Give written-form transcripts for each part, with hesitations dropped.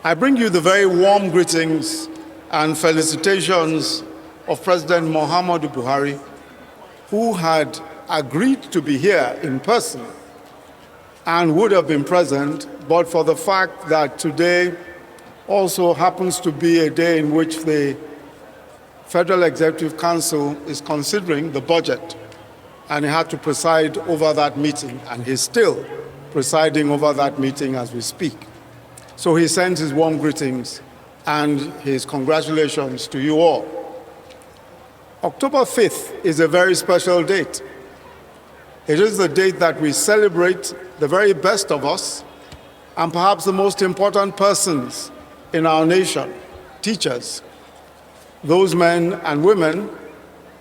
I bring you the very warm greetings and felicitations of President Muhammadu Buhari, who had agreed to be here in person and would have been present, but for the fact that today also happens to be a day in which the Federal Executive Council is considering the budget, and he had to preside over that meeting, and he's still presiding over that meeting as we speak. So he sends his warm greetings and his congratulations to you all. October 5th is a very special date. It is the date that we celebrate the very best of us and perhaps the most important persons in our nation, teachers, those men and women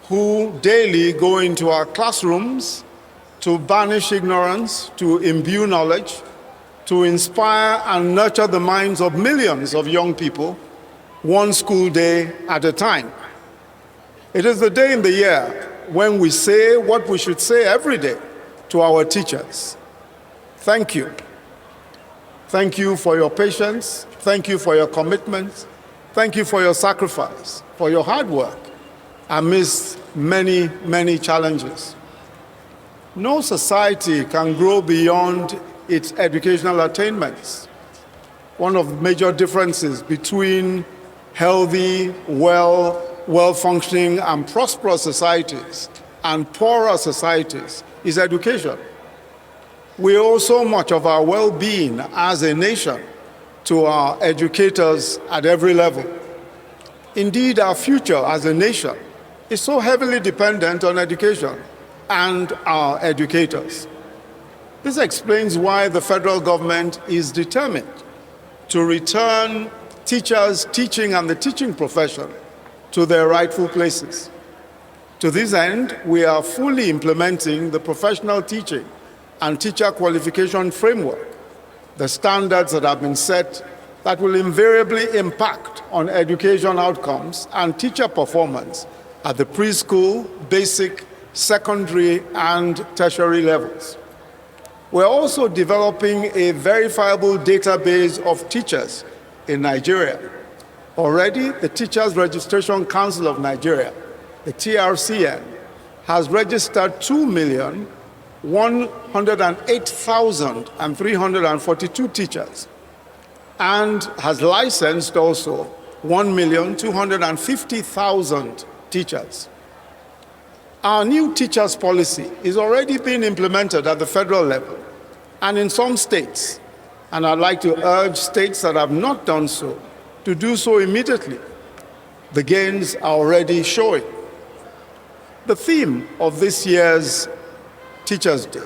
who daily go into our classrooms to banish ignorance, to imbue knowledge, to inspire and nurture the minds of millions of young people, one school day at a time. It is the day in the year when we say what we should say every day to our teachers. Thank you. Thank you for your patience. Thank you for your commitment. Thank you for your sacrifice, for your hard work amidst many, many challenges. No society can grow beyond its educational attainments. One of the major differences between healthy, well-functioning and prosperous societies and poorer societies is education. We owe so much of our well-being as a nation to our educators at every level. Indeed, our future as a nation is so heavily dependent on education and our educators. This explains why the federal government is determined to return teachers, teaching, and the teaching profession to their rightful places. To this end, we are fully implementing the professional teaching and teacher qualification framework, the standards that have been set that will invariably impact on education outcomes and teacher performance at the preschool, basic, secondary, and tertiary levels. We're also developing a verifiable database of teachers in Nigeria. Already, the Teachers Registration Council of Nigeria, the TRCN, has registered 2,108,342 teachers and has licensed also 1,250,000 teachers. Our new teachers policy is already being implemented at the federal level and in some states, and I'd like to urge states that have not done so to do so immediately. The gains are already showing. The theme of this year's Teachers' Day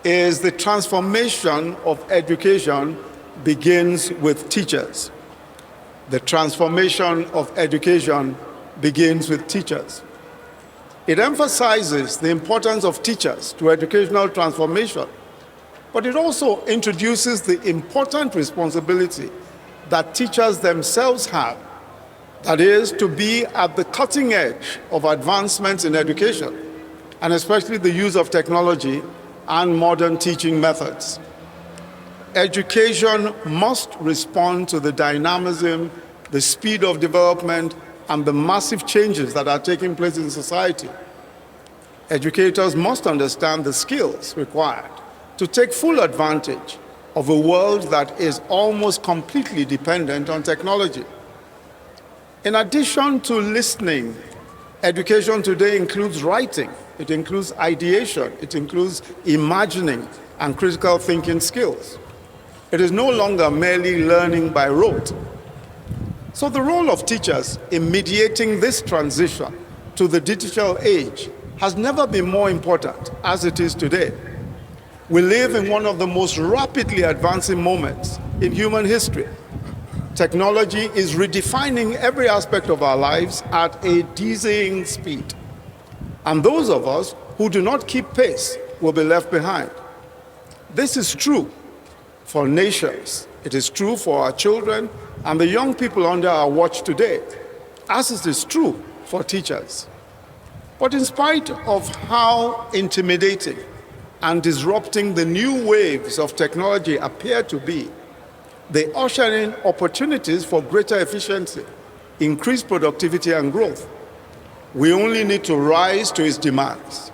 is the transformation of education begins with teachers. The transformation of education begins with teachers. It emphasizes the importance of teachers to educational transformation, but it also introduces the important responsibility that teachers themselves have, that is, to be at the cutting edge of advancements in education, and especially the use of technology and modern teaching methods. Education must respond to the dynamism, the speed of development, and the massive changes that are taking place in society. Educators must understand the skills required to take full advantage of a world that is almost completely dependent on technology. In addition to listening, education today includes writing, it includes ideation, it includes imagining and critical thinking skills. It is no longer merely learning by rote. So the role of teachers in mediating this transition to the digital age has never been more important as it is today. We live in one of the most rapidly advancing moments in human history. Technology is redefining every aspect of our lives at a dizzying speed. And those of us who do not keep pace will be left behind. This is true for nations. It is true for our children and the young people under our watch today, as it is true for teachers. But in spite of how intimidating and disrupting the new waves of technology appear to be, They usher in opportunities for greater efficiency, increased productivity and growth. We only need to rise to its demands.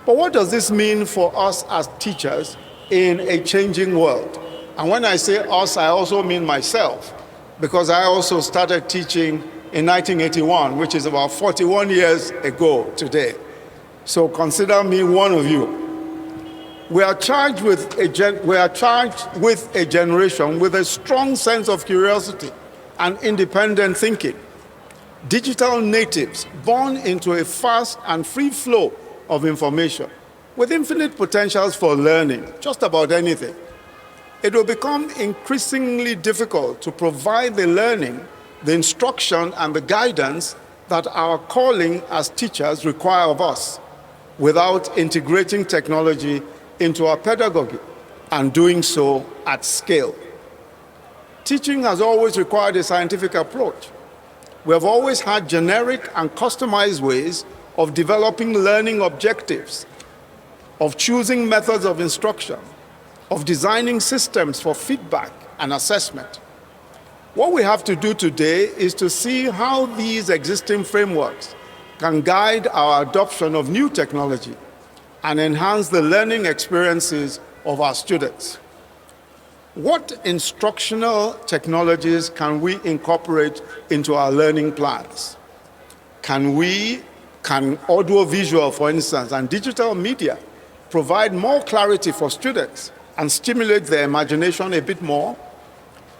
But what does this mean for us as teachers in a changing world? And when I say us, I also mean myself, because I also started teaching in 1981, which is about 41 years ago today. So consider me one of you. We are charged with a generation with a strong sense of curiosity and independent thinking. Digital natives born into a fast and free flow of information with infinite potentials for learning just about anything. It will become increasingly difficult to provide the learning, the instruction, and the guidance that our calling as teachers require of us without integrating technology into our pedagogy and doing so at scale. Teaching has always required a scientific approach. We have always had generic and customized ways of developing learning objectives, of choosing methods of instruction, of designing systems for feedback and assessment. What we have to do today is to see how these existing frameworks can guide our adoption of new technology and enhance the learning experiences of our students. What instructional technologies can we incorporate into our learning plans? Can audiovisual, for instance, and digital media provide more clarity for students and stimulate their imagination a bit more?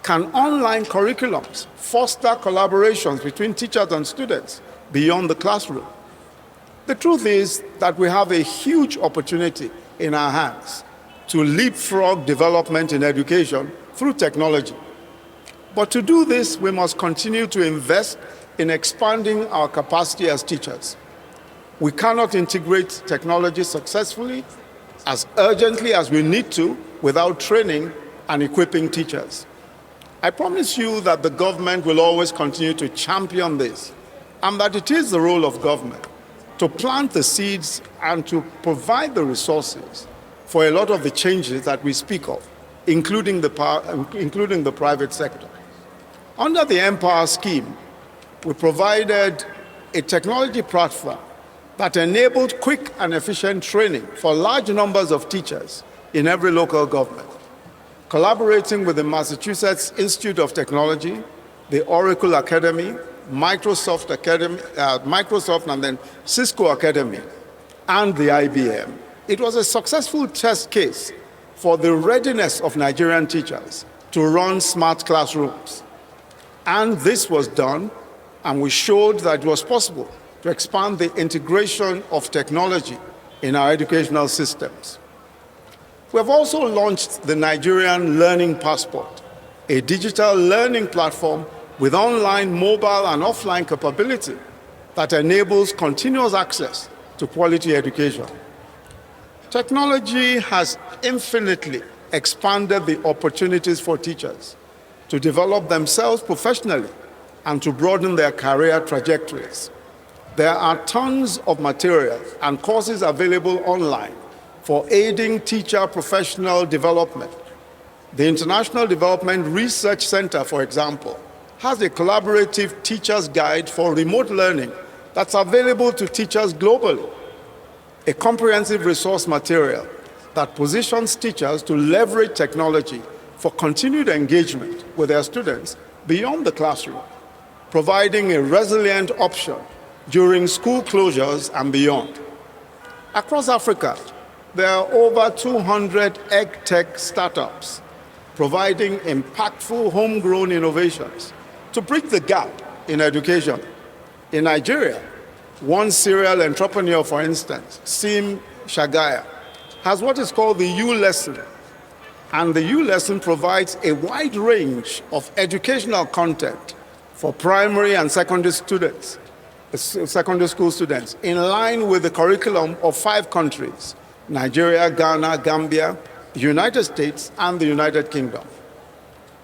Can online curriculums foster collaborations between teachers and students beyond the classroom? The truth is that we have a huge opportunity in our hands to leapfrog development in education through technology. But to do this, we must continue to invest in expanding our capacity as teachers. We cannot integrate technology successfully as urgently as we need to without training and equipping teachers. I promise you that the government will always continue to champion this, and that it is the role of government to plant the seeds and to provide the resources for a lot of the changes that we speak of, including the private sector. Under the Empower scheme, we provided a technology platform that enabled quick and efficient training for large numbers of teachers in every local government. Collaborating with the Massachusetts Institute of Technology, the Oracle Academy, Microsoft and then Cisco Academy, and the IBM, it was a successful test case for the readiness of Nigerian teachers to run smart classrooms. And this was done, and we showed that it was possible to expand the integration of technology in our educational systems. We have also launched the Nigerian Learning Passport, a digital learning platform with online, mobile, and offline capability that enables continuous access to quality education. Technology has infinitely expanded the opportunities for teachers to develop themselves professionally and to broaden their career trajectories. There are tons of material and courses available online for aiding teacher professional development. The International Development Research Center, for example, has a collaborative teacher's guide for remote learning that's available to teachers globally, a comprehensive resource material that positions teachers to leverage technology for continued engagement with their students beyond the classroom, providing a resilient option during school closures and beyond. Across Africa, there are over 200 ed-tech startups providing impactful homegrown innovations to bridge the gap in education. In Nigeria, one serial entrepreneur, for instance, Sim Shagaya, has what is called the U-Lesson. And the U-Lesson provides a wide range of educational content for primary and secondary school students, in line with the curriculum of 5 countries: Nigeria, Ghana, Gambia, the United States, and the United Kingdom.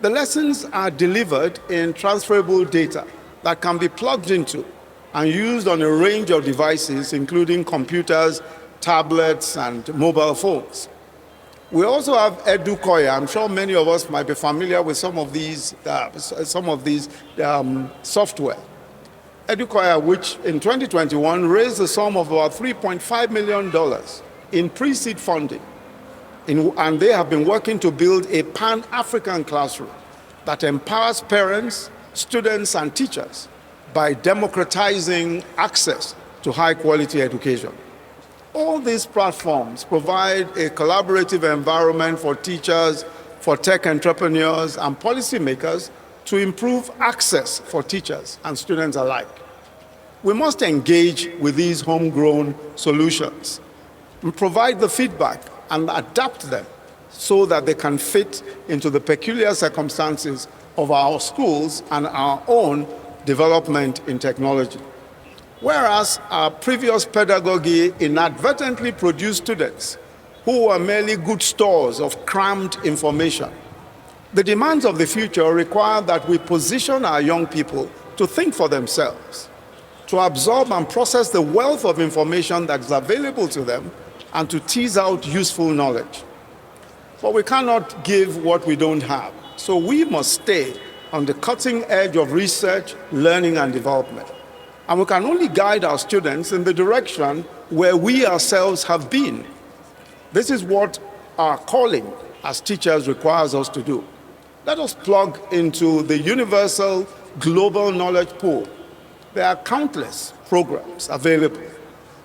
The lessons are delivered in transferable data that can be plugged into and used on a range of devices, including computers, tablets, and mobile phones. We also have Edukoya. I'm sure many of us might be familiar with some of these software. Edukoya, which in 2021 raised the sum of about $3.5 million in pre-seed funding. And they have been working to build a pan-African classroom that empowers parents, students, and teachers by democratizing access to high-quality education. All these platforms provide a collaborative environment for teachers, for tech entrepreneurs, and policymakers to improve access for teachers and students alike. We must engage with these homegrown solutions and provide the feedback and adapt them so that they can fit into the peculiar circumstances of our schools and our own development in technology. Whereas our previous pedagogy inadvertently produced students who were merely good stores of crammed information, the demands of the future require that we position our young people to think for themselves, to absorb and process the wealth of information that is available to them, and to tease out useful knowledge. But we cannot give what we don't have, so we must stay on the cutting edge of research, learning, and development. And we can only guide our students in the direction where we ourselves have been. This is what our calling as teachers requires us to do. Let us plug into the universal global knowledge pool. There are countless programs available.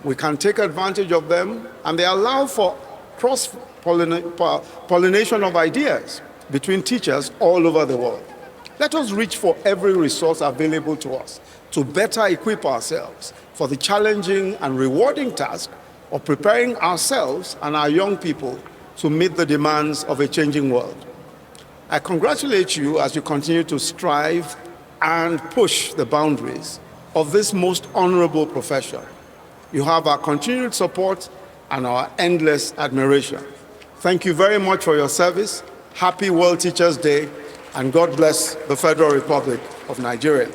We can take advantage of them, and they allow for cross-pollination of ideas between teachers all over the world. Let us reach for every resource available to us to better equip ourselves for the challenging and rewarding task of preparing ourselves and our young people to meet the demands of a changing world. I congratulate you as you continue to strive and push the boundaries of this most honorable profession. You have our continued support and our endless admiration. Thank you very much for your service. Happy World Teachers' Day, and God bless the Federal Republic of Nigeria.